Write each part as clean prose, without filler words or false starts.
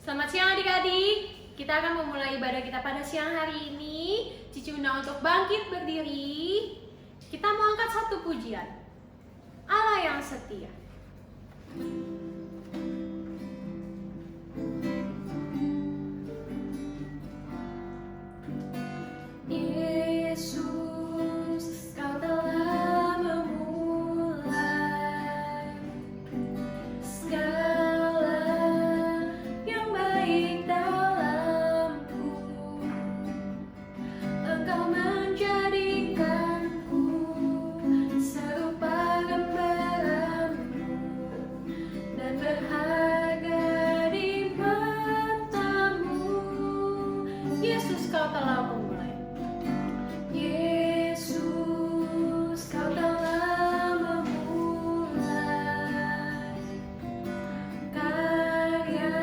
Selamat siang adik-adik. Kita akan memulai ibadah kita pada siang hari ini. Cici undang untuk bangkit berdiri. Kita mau angkat satu pujian. Allah yang setia. Yesus, Kau telah memulai segala yang baik dalamku. Engkau menjadikanku serupa gambaran-Mu dan berharga di mata-Mu. Yesus, Kau telah memulai. Yesus, Kau telah memulai karya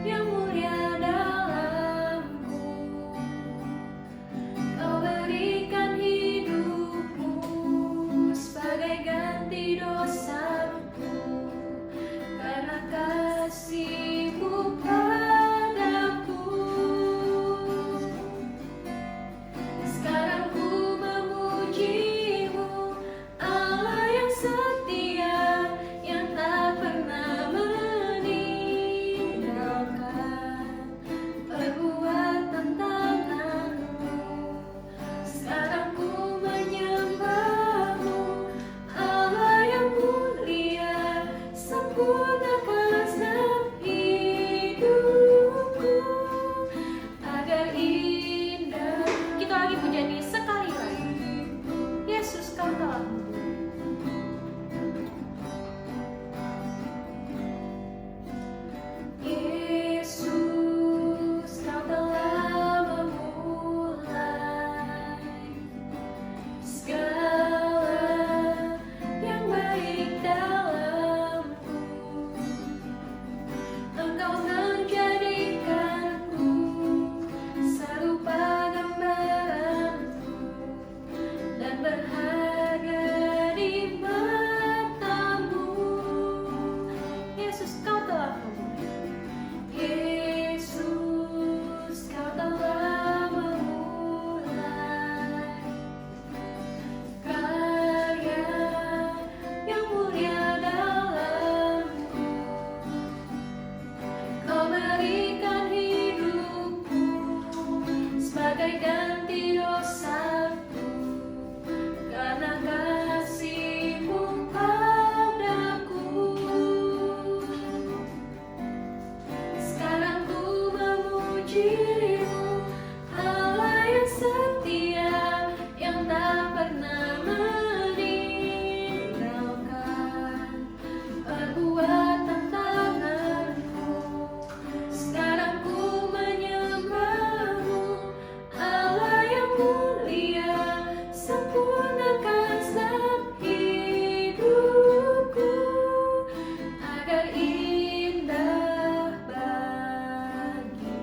yang mulia dalamku. Kau berikan hidupmu sebagai ganti dosaku, karena kasih-Mu padaku. Sekarang ku memuji-Mu, Allah yang setia, yang tak pernah meninggalkan perbuatan tangan-Mu. Sekarang ku menyembah-Mu, Allah yang mulia, sempurnakan setiap hidupku agar indah. Kita lagi pujian ini sekali lagi. Yesus, Kau telah Yesus, Kau telah memulai segala yang baik dalamku. Engkau menjadikanku serupa gambaran-Mu dan berharga di mata-Mu. Yesus, Kau telah memulai. Yesus, Kau telah memulai karya yang mulia dalamku. Kau berikan hidupmu sebagai ganti dosaku, karena kasih-Mu padaku. Sekarang ku memuji-Mu, Allah yang setia, yang tak pernah meninggalkan perbuatan tangan-Mu. Sekarang ku menyembah-Mu, Allah yang mulia, sempurnakan setiap hidupku agar indah bagi-Mu.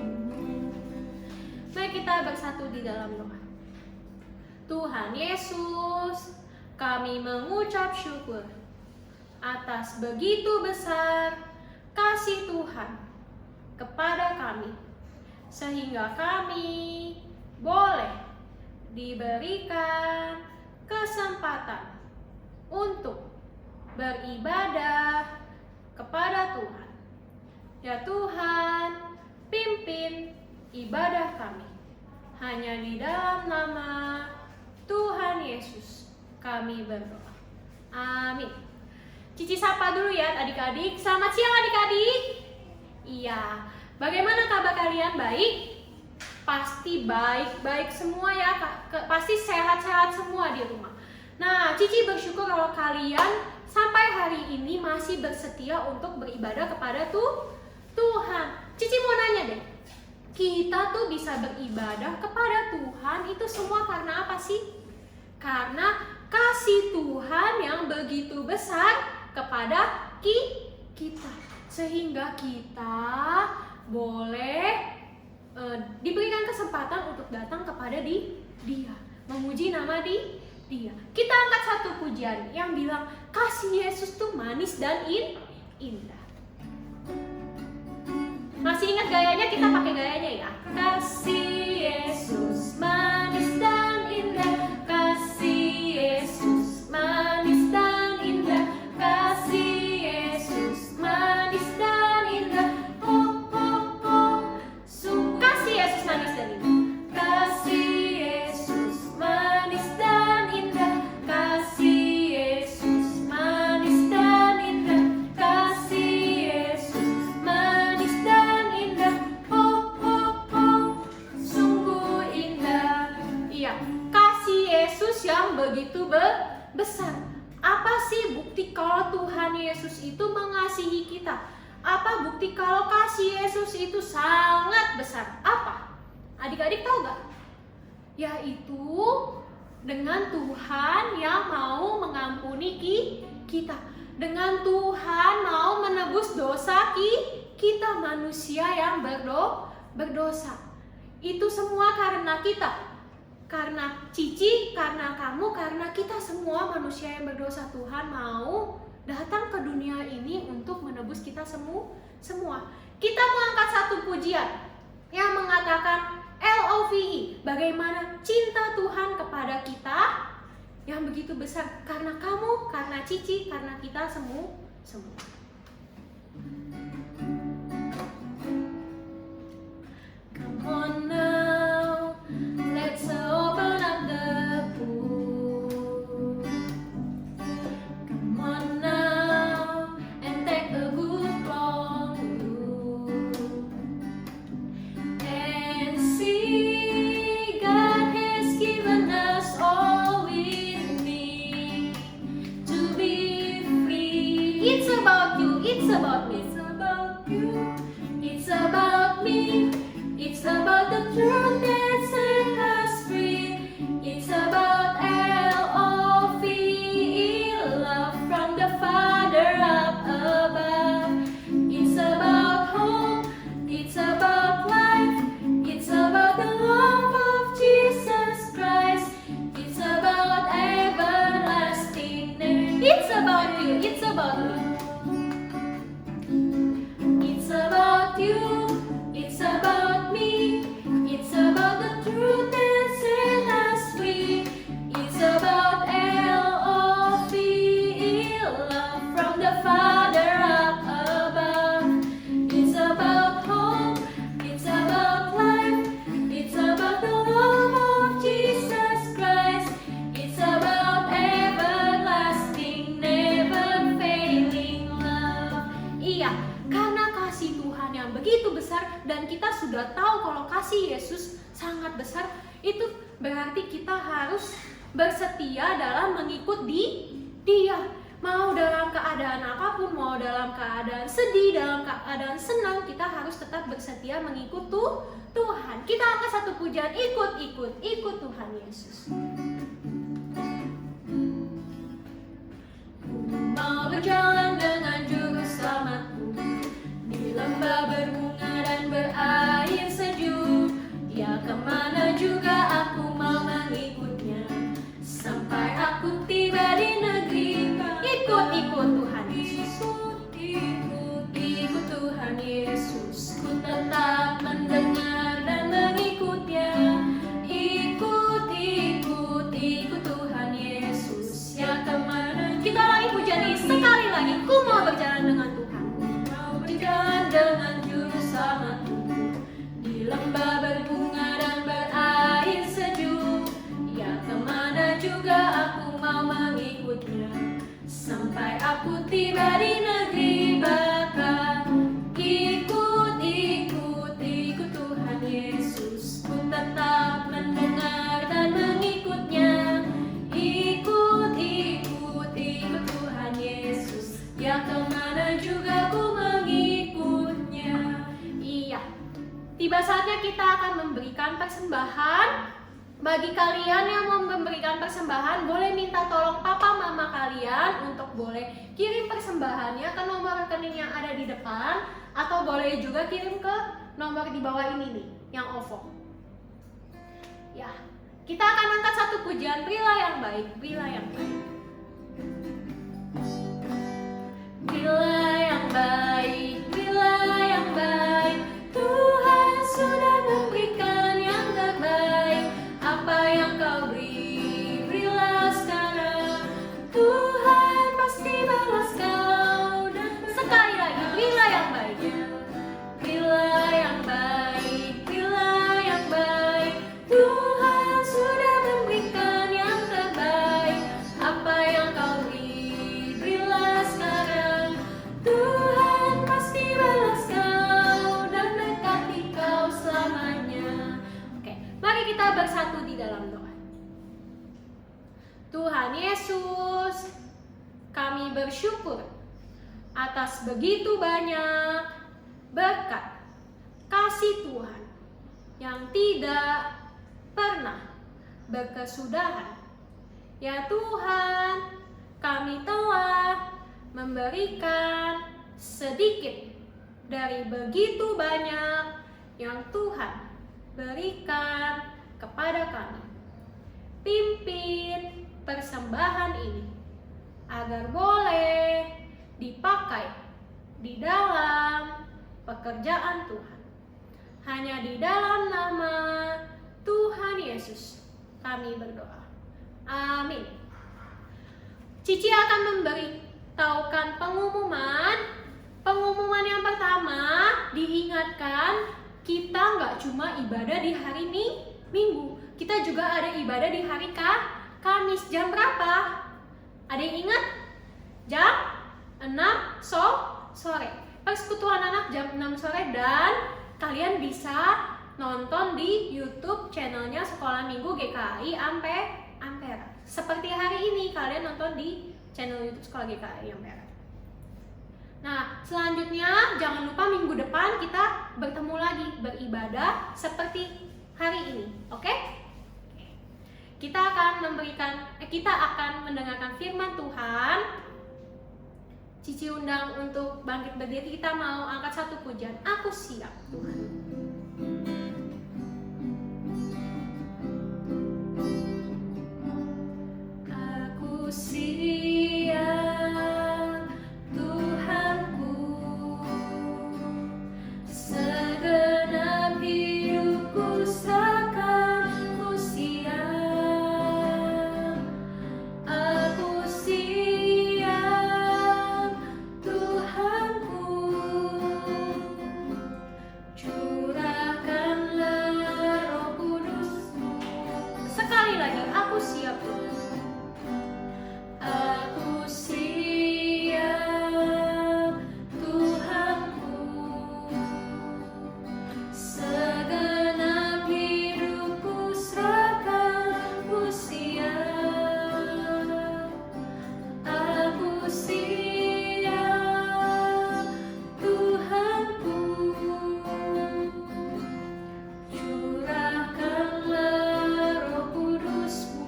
Mari kita bersatu di dalam doa. Tuhan Yesus, kami mengucap syukur atas begitu besar kasih Tuhan kepada kami, sehingga kami boleh diberikan kesempatan untuk beribadah kepada Tuhan. Ya Tuhan, pimpin ibadah kami hanya di dalam nama Tuhan Yesus kami berdoa. Amin. Cici sapa dulu ya adik-adik. Selamat siang adik-adik. Iya, bagaimana kabar kalian? Baik? Pasti baik-baik semua ya, pasti sehat-sehat semua di rumah. Nah, Cici bersyukur kalau kalian sampai hari ini masih bersetia untuk beribadah kepada Tuhan. Cici mau nanya deh, kita tuh bisa beribadah kepada Tuhan itu semua karena apa sih? Karena kasih Tuhan yang begitu besar kepada kita, sehingga kita boleh diberikan kesempatan untuk datang kepada Dia, memuji nama Dia. Kita angkat satu pujian yang bilang kasih Yesus tuh manis dan indah. Masih ingat gayanya? Kita pakai gayanya ya. Kasih Yesus manis dan indah, kasih Yesus manis dan indah, kasih Yesus manis dan indah. Oh oh oh, kasih Yesus manis dan indah, kasih Yesus manis dan indah, kasih Yesus manis dan indah, kasih Yesus manis dan indah. Oh oh oh, sungguh indah. Iya, kasih Yesus yang begitu besar. Apa sih bukti kalau Tuhan Yesus itu mengasihi kita? Apa bukti kalau kasih Yesus itu sangat besar? Apa? Adik-adik tahu gak? Yaitu dengan Tuhan yang mau mengampuni kita. Dengan Tuhan mau menebus dosa kita, manusia yang berdosa. Itu semua karena kita. Karena Cici, karena kamu, karena kita semua manusia yang berdosa. Tuhan mau datang ke dunia ini untuk menebus kita semua. Kita mengangkat satu pujian yang mengatakan LOVE, bagaimana cinta Tuhan kepada kita yang begitu besar. Karena kamu, karena Cici, karena kita semua. Come on now, let's open up the book. Come on now and take a good long look and see God has given us all we need to be free. It's about you, it's about me, it's about you, it's about me. It's about the truth that set us free. It's about LOVE, love from the Father up above. It's about hope, it's about life, it's about the love of Jesus Christ. It's about everlasting name. It's about you, it's about me. It's about you. It's about me, it's about the truth that set us free. It's about LOVE, love from the Father up above. It's about hope, it's about life, it's about the love of Jesus Christ. It's about everlasting, never failing love. Iya, karena kasih Tuhan yang begitu besar dan kita sudah tahu kalau kasih Yesus sangat besar, itu berarti kita harus bersetia dalam mengikut Dia. Mau dalam keadaan apapun, mau dalam keadaan sedih, dalam keadaan senang, kita harus tetap bersetia mengikut Tuhan. Kita angkat satu pujian, ikut Tuhan Yesus. Mau berjalan dengan juru selamatku di lembah berbunga dan berair sejuk. Ya kemana juga aku mau mengikutnya, sampai aku tiba di negeri. Ikut Tuhan Yesus. Ikut Tuhan Yesus. Ku tetap mendengar dan mengikutnya. Ikut Tuhan Yesus. Ya kemana. Kita lagi pujian ini sekali lagi. Ku mau berjalan dengan Tuhan. Mau berjalan dengan juru selamatku di lembah berbunga dan berair sejuk. Ya kemana juga aku mau mengikutnya, sampai aku tiba di negeri baka. Ikut Tuhan Yesus. Ku tetap mendengar dan mengikutnya. Ikut Tuhan Yesus. Ya kemana juga ku mengikutnya. Iya, tiba saatnya kita akan memberikan persembahan. Bagi kalian yang mau memberikan persembahan, boleh minta tolong papa mama kalian untuk boleh kirim persembahannya ke nomor rekening yang ada di depan, atau boleh juga kirim ke nomor di bawah ini nih, yang OVO. Ya, kita akan angkat satu pujian, Berilah yang baik, berilah yang baik. Berilah yang baik, berilah yang baik. Yesus, kami bersyukur atas begitu banyak berkat kasih Tuhan yang tidak pernah berkesudahan. Ya Tuhan, kami telah memberikan sedikit dari begitu banyak yang Tuhan berikan kepada kami. Pimpin persembahan ini agar boleh dipakai di dalam pekerjaan Tuhan. Hanya di dalam nama Tuhan Yesus kami berdoa. Amin. Cici akan memberitahukan pengumuman yang pertama. Diingatkan, kita nggak cuma ibadah di hari Minggu, kita juga ada ibadah di hari Kamis. Jam berapa? Ada yang ingat? Jam 6 sore. Persekutuan anak jam 6 sore, dan kalian bisa nonton di YouTube channelnya Sekolah Minggu GKI Ampera. Seperti hari ini kalian nonton di channel YouTube Sekolah GKI Ampera. Nah, selanjutnya jangan lupa minggu depan kita bertemu lagi beribadah seperti hari ini, oke? Kita akan mendengarkan firman Tuhan. Cici undang untuk bangkit berdiri. Kita mau angkat satu pujian. Aku siap, Tuhan. Aku siap, Tuhanku, segenap hidupku seakan ku siap. Aku siap, Tuhanku, curahkanlah Roh Kudus-Mu. Sekali lagi, aku siap, Tuhan. Aku siap, Tuhanku, segenap hidupku serahkan ku siap. Aku siap, Tuhanku, curahkanlah Roh Kudus-Mu,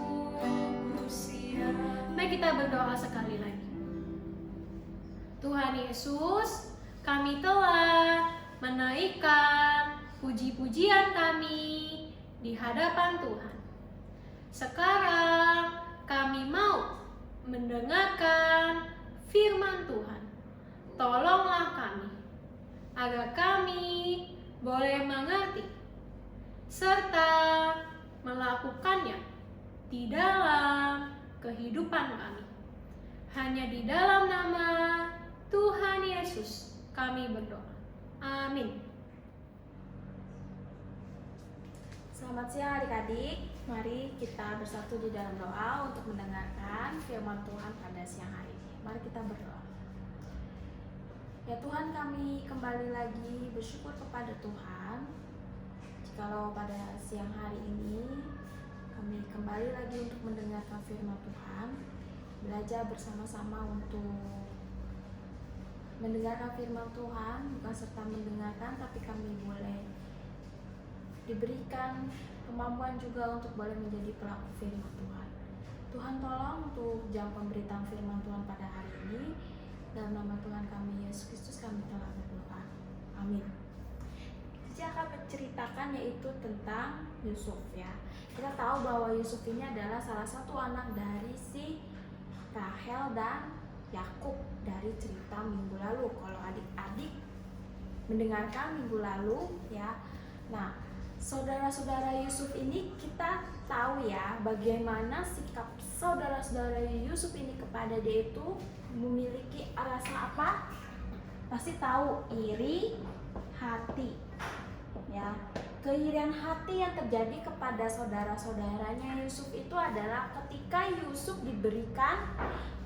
ku siap. Mari kita berdoa sekali lagi. Tuhan Yesus, kami telah menaikkan puji-pujian kami di hadapan Tuhan. Sekarang kami mau mendengarkan firman Tuhan. Tolonglah kami agar kami boleh mengerti serta melakukannya di dalam kehidupan kami. Hanya di dalam nama Tuhan Yesus kami berdoa. Amin. Selamat siang adik-adik. Mari kita bersatu di dalam doa untuk mendengarkan firman Tuhan pada siang hari ini. Mari kita berdoa. Ya Tuhan, kami kembali lagi bersyukur kepada Tuhan. Jikalau pada siang hari ini kami kembali lagi untuk mendengarkan firman Tuhan, belajar bersama-sama untuk mendengarkan firman Tuhan, bukan serta mendengarkan, tapi kami boleh diberikan kemampuan juga untuk boleh menjadi pelaku firman Tuhan. Tuhan tolong untuk jam pemberitaan firman Tuhan pada hari ini. Dalam nama Tuhan kami Yesus Kristus kami telah berdoa. Amin. Cici akan menceritakan yaitu tentang Yusuf ya. Kita tahu bahwa Yusuf ini adalah salah satu anak dari si Rahel dan Yakub dari cerita minggu lalu. Kalau adik-adik mendengarkan minggu lalu ya. Nah, saudara-saudara Yusuf ini kita tahu ya bagaimana sikap saudara-saudara Yusuf ini kepada dia itu memiliki rasa apa? Pasti tahu, iri hati. Ya, keirian hati yang terjadi kepada saudara-saudaranya Yusuf itu adalah ketika Yusuf diberikan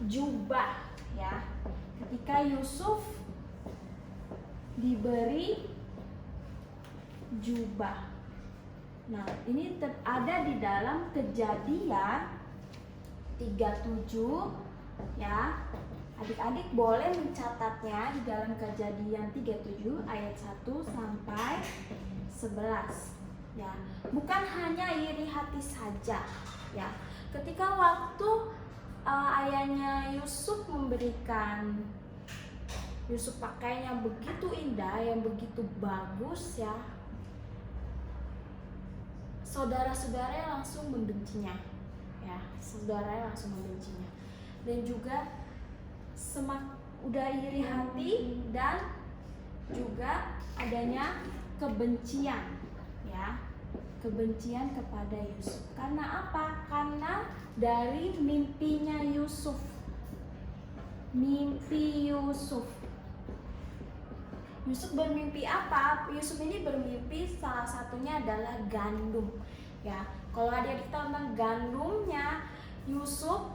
jubah ya. Ketika Yusuf diberi jubah. Nah, ini ada di dalam Kejadian 37 ya. Adik-adik boleh mencatatnya di dalam Kejadian 37 ayat 1 sampai 11 ya. Bukan hanya iri hati saja ya. Ketika waktu ayahnya Yusuf memberikan Yusuf pakaian yang begitu indah, yang begitu bagus ya, saudara-saudaranya langsung membencinya ya, saudaranya langsung membencinya. Dan juga udah iri hati dan juga adanya kebencian ya, kebencian kepada Yusuf. Karena apa? Karena dari mimpinya Yusuf, mimpi Yusuf bermimpi apa? Yusuf ini bermimpi salah satunya adalah gandum ya. Kalau adik-adik tahu tentang gandumnya, Yusuf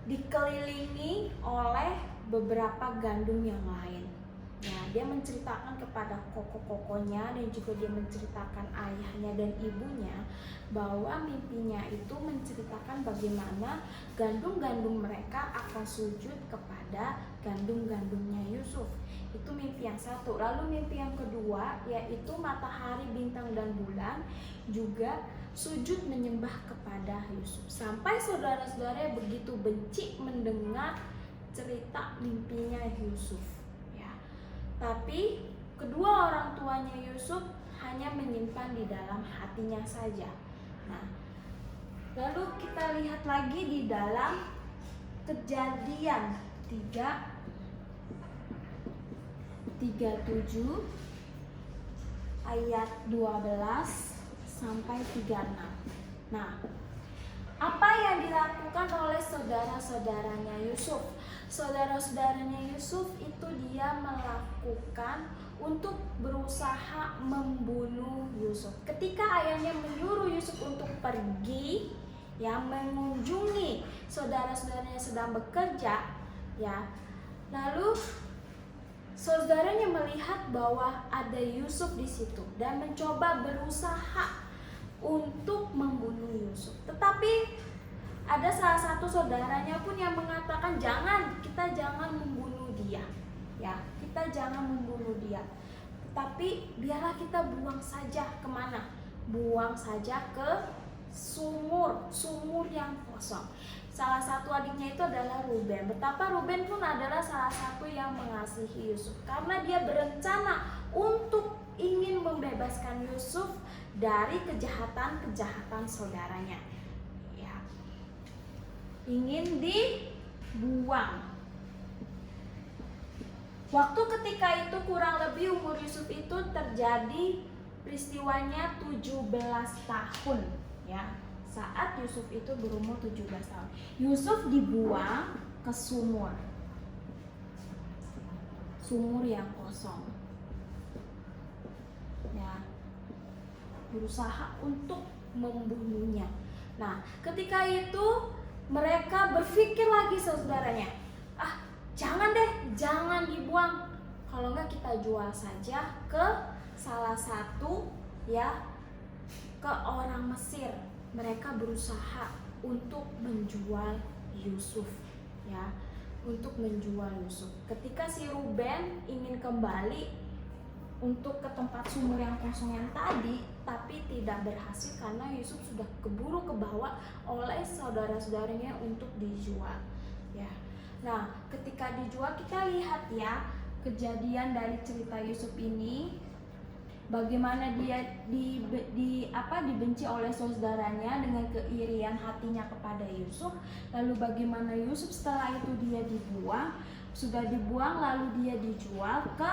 dikelilingi oleh beberapa gandum yang lain ya. Dia menceritakan kepada koko-kokonya dan juga dia menceritakan ayahnya dan ibunya bahwa mimpinya itu menceritakan bagaimana gandum-gandum mereka akan sujud kepada gandum-gandumnya Yusuf. Itu mimpi yang satu. Lalu mimpi yang kedua yaitu matahari, bintang dan bulan juga sujud menyembah kepada Yusuf. Sampai saudara-saudara begitu benci mendengar cerita mimpinya Yusuf ya. Tapi kedua orang tuanya Yusuf hanya menyimpan di dalam hatinya saja. Nah, lalu kita lihat lagi di dalam Kejadian 37 ayat 12 sampai 36. Nah, apa yang dilakukan oleh saudara-saudaranya Yusuf? Saudara-saudaranya Yusuf itu dia melakukan untuk berusaha membunuh Yusuf. Ketika ayahnya menyuruh Yusuf untuk pergi ya, mengunjungi saudara-saudaranya sedang bekerja ya. Lalu saudaranya melihat bahwa ada Yusuf di situ dan mencoba berusaha untuk membunuh Yusuf. Tetapi ada salah satu saudaranya pun yang mengatakan kita jangan membunuh dia. Ya, kita jangan membunuh dia. Tetapi biarlah kita buang saja kemana? Buang saja ke sumur yang kosong. Salah satu adiknya itu adalah Ruben. Betapa Ruben pun adalah salah satu yang mengasihi Yusuf karena dia berencana untuk ingin membebaskan Yusuf dari kejahatan-kejahatan saudaranya. Ya. Ingin dibuang. Waktu ketika itu kurang lebih umur Yusuf itu terjadi peristiwanya 17 tahun ya. Saat Yusuf itu berumur 17 tahun, Yusuf dibuang ke sumur yang kosong ya, berusaha untuk membunuhnya. Nah, ketika itu mereka berpikir lagi saudaranya, jangan dibuang, kalau enggak kita jual saja ke salah satu ya, ke orang Mesir. Mereka berusaha untuk menjual Yusuf ya, untuk menjual Yusuf. Ketika si Ruben ingin kembali untuk ke tempat sumur yang kosong yang tadi, tapi tidak berhasil karena Yusuf sudah keburu kebawa oleh saudara-saudaranya untuk dijual ya. Nah, ketika dijual kita lihat ya kejadian dari cerita Yusuf ini, bagaimana dia dibenci oleh saudaranya dengan keirian hatinya kepada Yusuf. Lalu bagaimana Yusuf setelah itu dia dibuang, sudah dibuang lalu dia dijual ke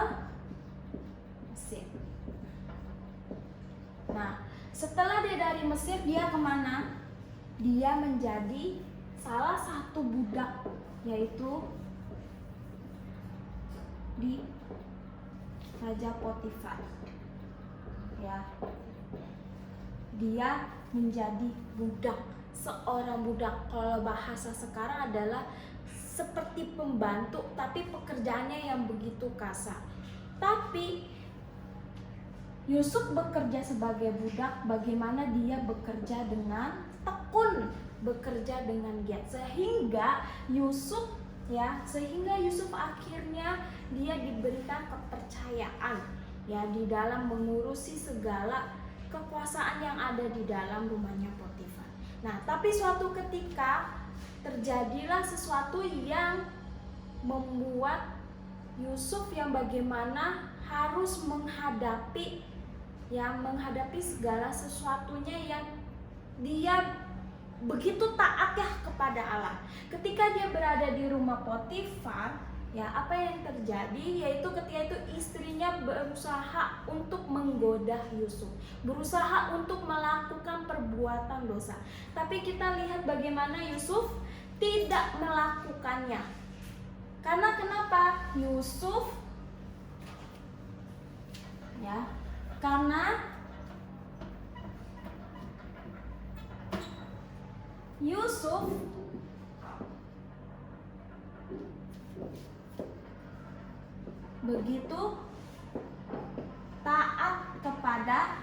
Mesir. Nah, setelah dia dari Mesir dia kemana? Dia menjadi salah satu budak, yaitu di Raja Potifar. Ya, dia menjadi budak, seorang budak. Kalau bahasa sekarang adalah seperti pembantu, tapi pekerjaannya yang begitu kasar. Tapi Yusuf bekerja sebagai budak, bagaimana dia bekerja dengan tekun, bekerja dengan giat, sehingga Yusuf akhirnya dia diberikan kepercayaan ya di dalam mengurusi segala kekuasaan yang ada di dalam rumahnya Potifar. Nah, tapi suatu ketika terjadilah sesuatu yang membuat Yusuf yang bagaimana harus menghadapi segala sesuatunya yang dia begitu taat ya kepada Allah. Ketika dia berada di rumah Potifar, ya apa yang terjadi yaitu ketika itu istrinya berusaha untuk menggoda Yusuf, berusaha untuk melakukan perbuatan dosa. Tapi kita lihat bagaimana Yusuf tidak melakukannya. Karena kenapa? Yusuf begitu taat kepada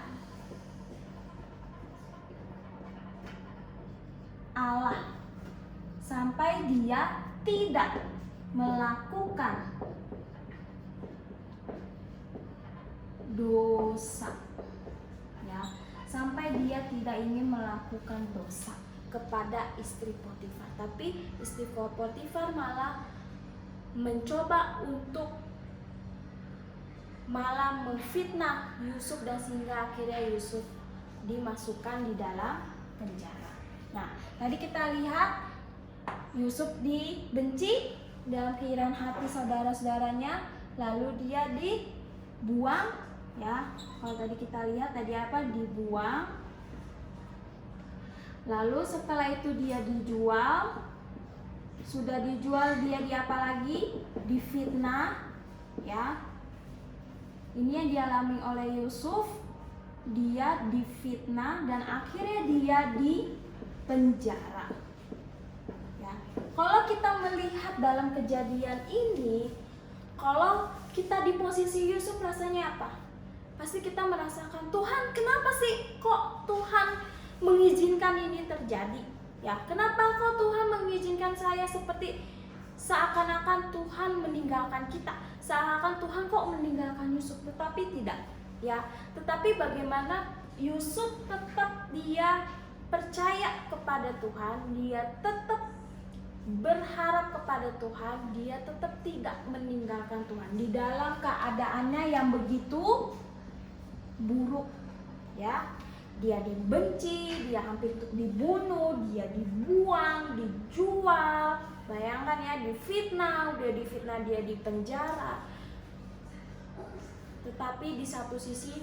Allah sampai dia tidak melakukan dosa, ya, sampai dia tidak ingin melakukan dosa kepada istri Potifar. Tapi istri Potifar malah mencoba untuk memfitnah Yusuf, dan sehingga akhirnya Yusuf dimasukkan di dalam penjara. Nah, tadi kita lihat Yusuf dibenci dalam pikiran hati saudara-saudaranya, lalu dia dibuang, ya. Kalau tadi kita lihat tadi apa? Dibuang. Lalu setelah itu dia dijual. Sudah dijual dia diapa lagi? Difitnah, ya. Ini yang dialami oleh Yusuf. Dia difitnah dan akhirnya dia dipenjara. Ya. Kalau kita melihat dalam kejadian ini, kalau kita di posisi Yusuf rasanya apa? Pasti kita merasakan, Tuhan kenapa sih kok Tuhan mengizinkan ini terjadi? Ya, kenapa kok Tuhan mengizinkan saya seperti seakan-akan Tuhan meninggalkan kita, seakan Tuhan kok meninggalkan Yusuf? Tetapi tidak, ya. Tetapi bagaimana Yusuf tetap dia percaya kepada Tuhan, dia tetap berharap kepada Tuhan, dia tetap tidak meninggalkan Tuhan di dalam keadaannya yang begitu buruk, ya. Dia dibenci, dia hampir dibunuh, dia dibuang, dijual. Bayangkan ya, difitnah, dia dipenjara. Tetapi di satu sisi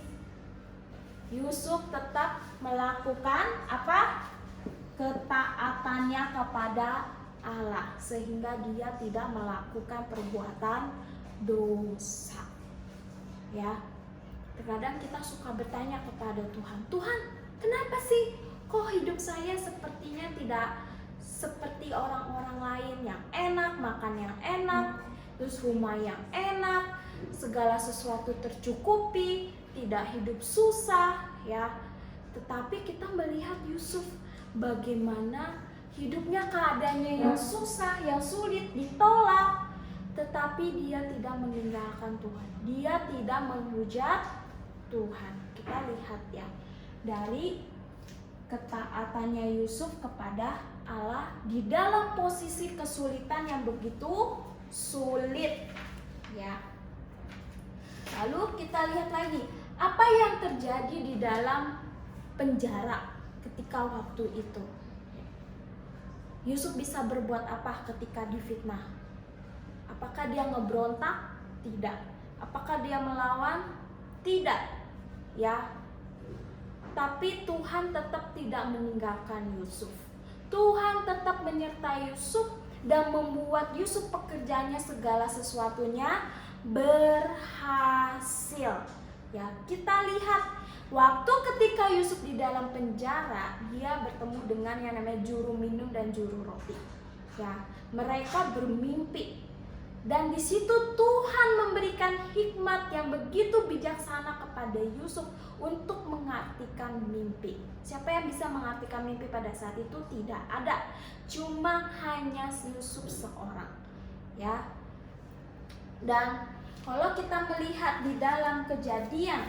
Yusuf tetap melakukan apa? Ketaatannya kepada Allah, sehingga dia tidak melakukan perbuatan dosa. Ya. Terkadang kita suka bertanya kepada Tuhan, Tuhan, kenapa sih kok hidup saya sepertinya tidak seperti orang-orang lain yang enak, makan yang enak, terus rumah yang enak, segala sesuatu tercukupi, tidak hidup susah, ya. Tetapi kita melihat Yusuf bagaimana hidupnya keadaannya yang susah, yang sulit, ditolak, tetapi dia tidak meninggalkan Tuhan. Dia tidak menghujat Tuhan. Kita lihat ya, dari ketaatannya Yusuf kepada Allah di dalam posisi kesulitan yang begitu sulit, ya. Lalu kita lihat lagi, apa yang terjadi di dalam penjara ketika waktu itu. Yusuf bisa berbuat apa ketika difitnah? Apakah dia ngeberontak? Tidak. Apakah dia melawan? Tidak. Ya. Tapi Tuhan tetap tidak meninggalkan Yusuf. Tuhan tetap menyertai Yusuf dan membuat Yusuf pekerjaannya segala sesuatunya berhasil. Ya, kita lihat waktu ketika Yusuf di dalam penjara, dia bertemu dengan yang namanya juru minum dan juru roti. Ya, mereka bermimpi. Dan di situ Tuhan memberikan hikmat yang begitu bijaksana kepada kepada Yusuf untuk mengartikan mimpi. Siapa yang bisa mengartikan mimpi pada saat itu? Tidak ada, cuma hanya Yusuf seorang, ya. Dan kalau kita melihat di dalam Kejadian,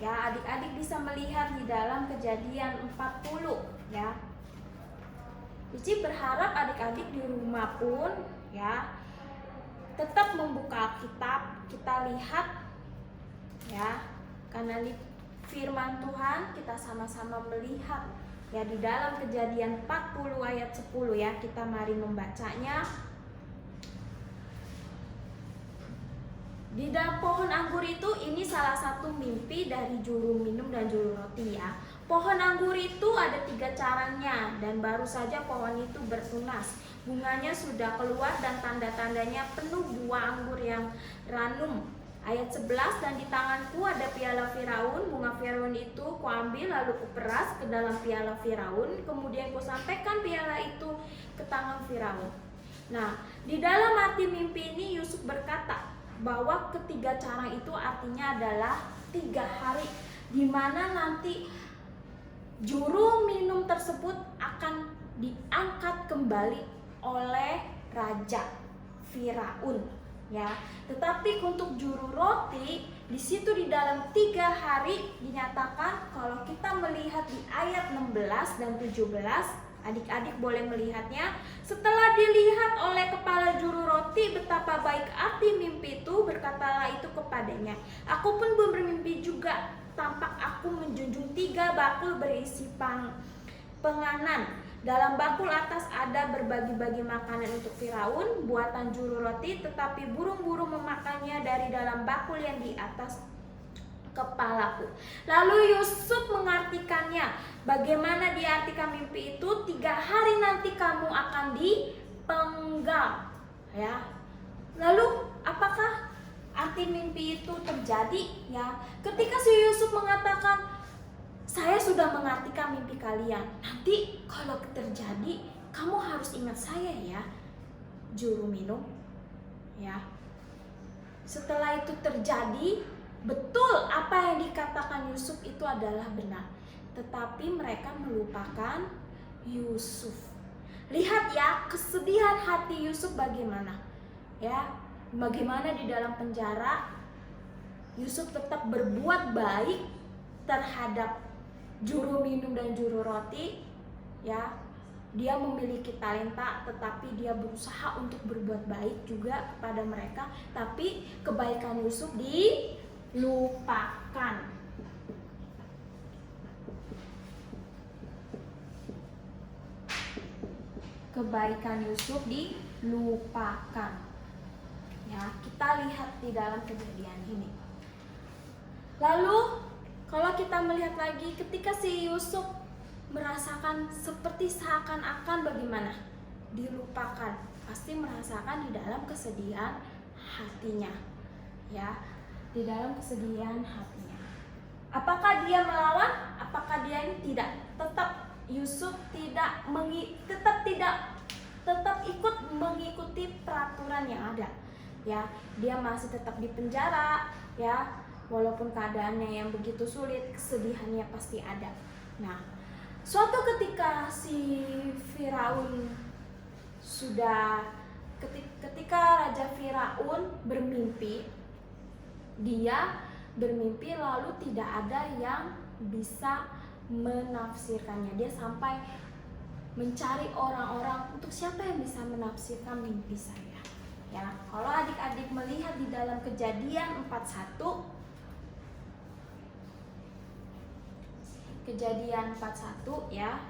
ya, adik-adik bisa melihat di dalam Kejadian 40, ya. Cici berharap adik-adik di rumah pun, ya, tetap membuka Alkitab, kita lihat, ya, karena firman Tuhan kita sama-sama melihat, ya, di dalam Kejadian 40 ayat 10, ya. Kita mari membacanya. Di dalam pohon anggur itu, ini salah satu mimpi dari juru minum dan juru roti, ya. Pohon anggur itu ada 3 caranya, dan baru saja pohon itu bertunas. Bunganya sudah keluar dan tanda-tandanya penuh buah anggur yang ranum. Ayat 11, dan di tanganku ada piala Firaun, bunga Firaun itu kuambil lalu kuperas ke dalam piala Firaun, kemudian kusampaikan piala itu ke tangan Firaun. Nah, di dalam arti mimpi ini Yusuf berkata bahwa ketiga cara itu artinya adalah 3 hari di mana nanti juru minum tersebut akan diangkat kembali oleh Raja Firaun, ya. Tetapi untuk juru roti di situ di dalam 3 hari dinyatakan, kalau kita melihat di ayat 16 dan 17, adik-adik boleh melihatnya. Setelah dilihat oleh kepala juru roti betapa baik arti mimpi itu, berkatalah itu kepadanya, aku pun bermimpi juga, tampak aku menjunjung 3 bakul berisi penganan. Dalam bakul atas ada berbagi-bagi makanan untuk Firaun, buatan juru roti, tetapi burung-burung memakannya dari dalam bakul yang di atas kepalaku. Lalu Yusuf mengartikannya. Bagaimana diartikan mimpi itu? 3 hari nanti kamu akan dipenggal, ya. Lalu apakah arti mimpi itu terjadi, ya? Ketika si Yusuf mengatakan, saya sudah mengartikan mimpi kalian, nanti kalau terjadi kamu harus ingat saya, ya, juru minum, ya. Setelah itu terjadi, betul apa yang dikatakan Yusuf itu adalah benar, tetapi mereka melupakan Yusuf. Lihat, ya, kesedihan hati Yusuf bagaimana, ya. Bagaimana di dalam penjara Yusuf tetap berbuat baik terhadap juru minum dan juru roti, ya. Dia memiliki talenta, tetapi dia berusaha untuk berbuat baik juga kepada mereka, tapi kebaikan Yusuf dilupakan. Kebaikan Yusuf dilupakan. Ya, kita lihat di dalam kejadian ini. Lalu kalau kita melihat lagi ketika si Yusuf merasakan seperti seakan-akan bagaimana? Dilupakan. Pasti merasakan di dalam kesedihan hatinya. Ya, di dalam kesedihan hatinya. Apakah dia melawan? Apakah dia ini tidak? Tetap Yusuf tetap ikut mengikuti peraturan yang ada. Ya, dia masih tetap di penjara, ya. Walaupun keadaannya yang begitu sulit, kesedihannya pasti ada. Nah, suatu ketika si Firaun ketika Raja Firaun bermimpi, dia bermimpi lalu tidak ada yang bisa menafsirkannya. Dia sampai mencari orang-orang, untuk siapa yang bisa menafsirkan mimpi saya. Ya, kalau adik-adik melihat di dalam Kejadian 41, ya.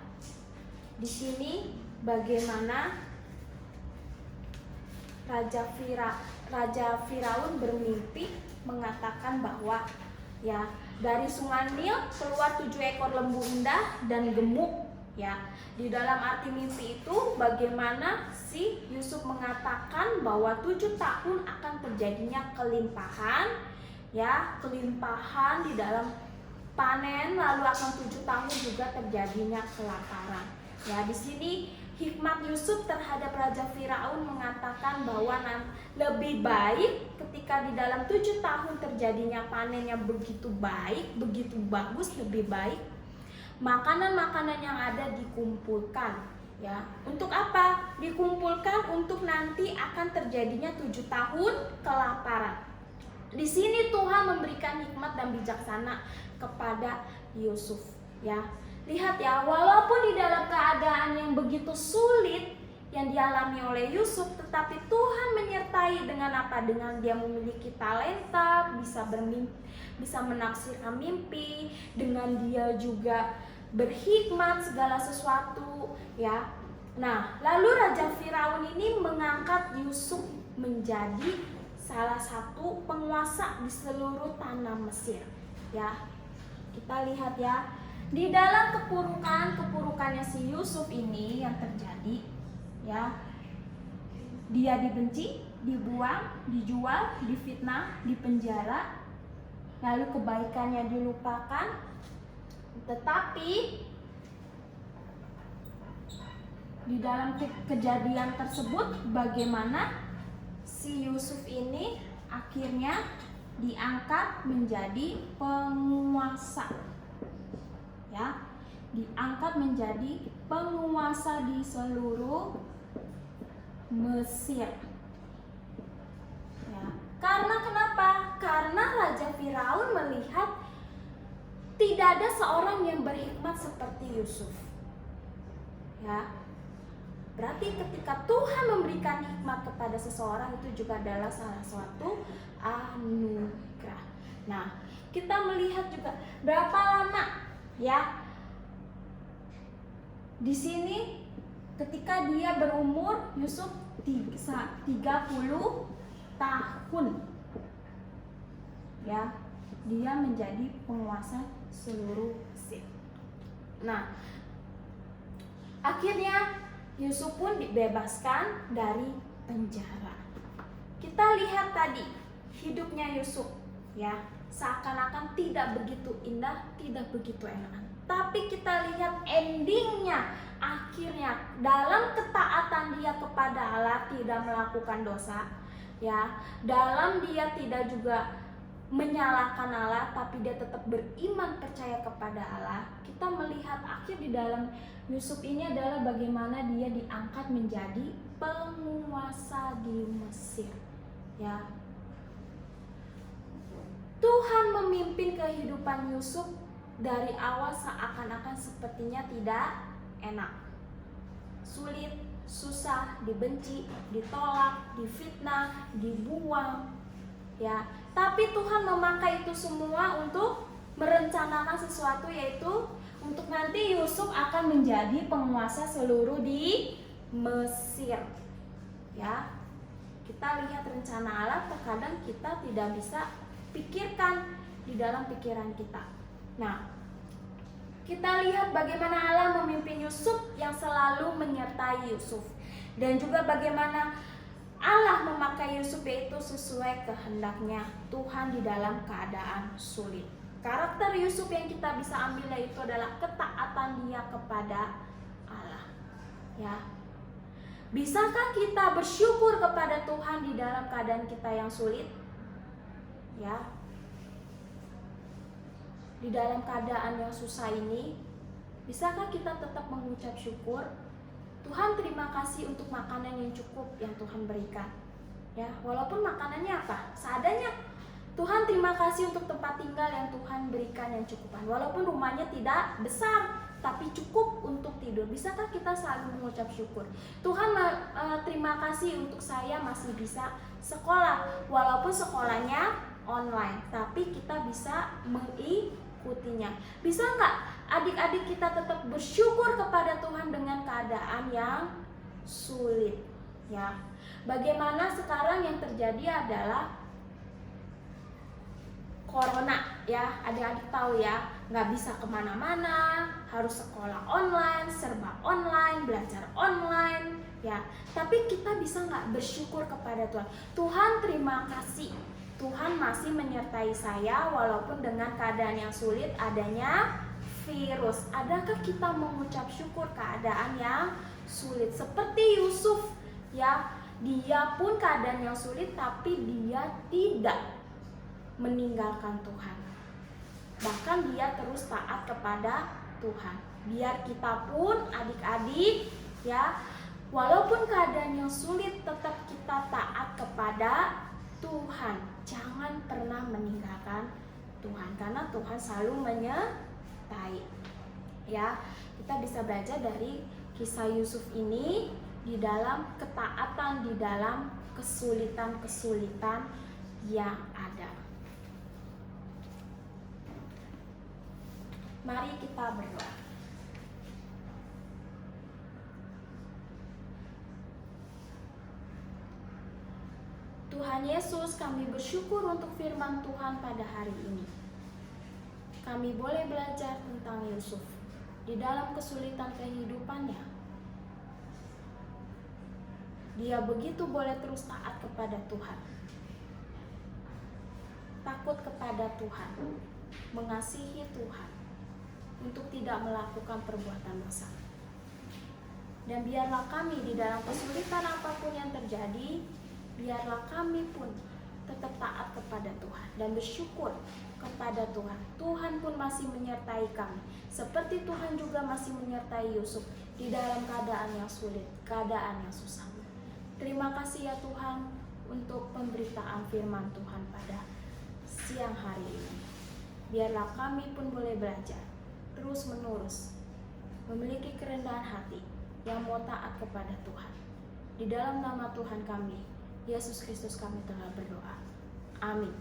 Di sini bagaimana Raja Firaun bermimpi mengatakan bahwa, ya, dari sungai Nil keluar 7 ekor lembu indah dan gemuk, ya. Di dalam arti mimpi itu bagaimana si Yusuf mengatakan bahwa 7 tahun akan terjadinya kelimpahan, ya, kelimpahan di dalam panen, lalu akan 7 tahun juga terjadinya kelaparan. Ya, di sini hikmat Yusuf terhadap Raja Firaun mengatakan bahwa lebih baik ketika di dalam 7 tahun terjadinya panen yang begitu baik, begitu bagus, lebih baik makanan-makanan yang ada dikumpulkan. Ya, untuk apa? Dikumpulkan untuk nanti akan terjadinya 7 tahun kelaparan. Di sini Tuhan memberikan hikmat dan bijaksana kepada Yusuf. Ya, lihat ya, walaupun di dalam keadaan yang begitu sulit yang dialami oleh Yusuf, tetapi Tuhan menyertai dengan apa? Dengan dia memiliki talenta, bisa menafsirkan mimpi, dengan dia juga berhikmat segala sesuatu, ya. Nah, lalu Raja Firaun ini mengangkat Yusuf menjadi salah satu penguasa di seluruh tanah Mesir, ya. Kita lihat ya, di dalam kepurukannya si Yusuf ini yang terjadi, ya, dia dibenci, dibuang, dijual, difitnah, dipenjara, lalu kebaikannya dilupakan. Tetapi di dalam kejadian tersebut, bagaimana si Yusuf ini akhirnya diangkat menjadi penguasa, ya, diangkat menjadi penguasa di seluruh Mesir. Ya. Karena kenapa? Karena Raja Firaun melihat tidak ada seorang yang berhikmat seperti Yusuf. Ya. Berarti ketika Tuhan memberikan hikmat kepada seseorang, itu juga adalah salah suatu anugerah. Nah, kita melihat juga berapa lama, ya, di sini ketika dia berumur, Yusuf 30 tahun, ya, dia menjadi penguasa seluruh Mesir. Nah, akhirnya Yusuf pun dibebaskan dari penjara. Kita lihat tadi hidupnya Yusuf, ya, seakan-akan tidak begitu indah, tidak begitu enak. Tapi kita lihat endingnya, akhirnya dalam ketaatan dia kepada Allah, tidak melakukan dosa, ya, dalam dia tidak juga menyalahkan Allah, tapi dia tetap beriman percaya kepada Allah. Kita melihat akhir di dalam Yusuf ini adalah bagaimana dia diangkat menjadi penguasa di Mesir, ya. Tuhan memimpin kehidupan Yusuf dari awal seakan-akan sepertinya tidak enak, sulit, susah, dibenci, ditolak, difitnah, dibuang, ya. Tapi Tuhan memakai itu semua untuk merencanakan sesuatu, yaitu untuk nanti Yusuf akan menjadi penguasa seluruh di Mesir, ya. Kita lihat rencana Allah, terkadang kita tidak bisa pikirkan di dalam pikiran kita. Nah, kita lihat bagaimana Allah memimpin Yusuf yang selalu menyertai Yusuf, dan juga bagaimana Allah memakai Yusuf yaitu sesuai kehendaknya Tuhan di dalam keadaan sulit. Karakter Yusuf yang kita bisa ambil yaitu adalah ketaatan dia kepada Allah, ya. Bisakah kita bersyukur kepada Tuhan di dalam keadaan kita yang sulit? Ya. Di dalam keadaan yang susah ini, bisakah kita tetap mengucap syukur? Tuhan, terima kasih untuk makanan yang cukup yang Tuhan berikan. Ya, walaupun makanannya apa? Seadanya. Tuhan, terima kasih untuk tempat tinggal yang Tuhan berikan yang cukupan. Walaupun rumahnya tidak besar, tapi cukup untuk tidur. Bisakah kita selalu mengucap syukur? Tuhan, terima kasih untuk saya masih bisa sekolah. Walaupun sekolahnya online, tapi kita bisa mengikutinya. Bisa nggak adik-adik kita tetap bersyukur kepada Tuhan dengan keadaan yang sulit? Ya, bagaimana sekarang yang terjadi adalah Corona, ya, adik-adik tahu ya, nggak bisa kemana-mana, harus sekolah online, serba online, belajar online, ya. Tapi kita bisa nggak bersyukur kepada Tuhan? Tuhan, terima kasih, Tuhan masih menyertai saya walaupun dengan keadaan yang sulit, adanya virus. Adakah kita mengucap syukur keadaan yang sulit. Seperti Yusuf ya, dia pun keadaan yang sulit tapi dia tidak meninggalkan Tuhan. Bahkan dia terus taat kepada Tuhan. Biar kita pun adik-adik ya, walaupun keadaan yang sulit tetap kita taat kepada Tuhan. Jangan pernah meninggalkan Tuhan karena Tuhan selalu menyertai. Ya, kita bisa belajar dari kisah Yusuf ini di dalam ketaatan, di dalam kesulitan-kesulitan yang ada. Mari kita berdoa. Tuhan Yesus, kami bersyukur untuk firman Tuhan pada hari ini. Kami boleh belajar tentang Yusuf di dalam kesulitan kehidupannya. Dia begitu boleh terus taat kepada Tuhan, takut kepada Tuhan, mengasihi Tuhan, untuk tidak melakukan perbuatan dosa. Dan biarlah kami di dalam kesulitan apapun yang terjadi, biarlah kami pun tetap taat kepada Tuhan dan bersyukur kepada Tuhan. Tuhan pun masih menyertai kami, seperti Tuhan juga masih menyertai Yusuf di dalam keadaan yang sulit, keadaan yang susah. Terima kasih ya Tuhan untuk pemberitaan firman Tuhan pada siang hari ini. Biarlah kami pun boleh belajar terus menerus, memiliki kerendahan hati yang mau taat kepada Tuhan. Di dalam nama Tuhan kami, Yesus Kristus, kami telah berdoa. Amin.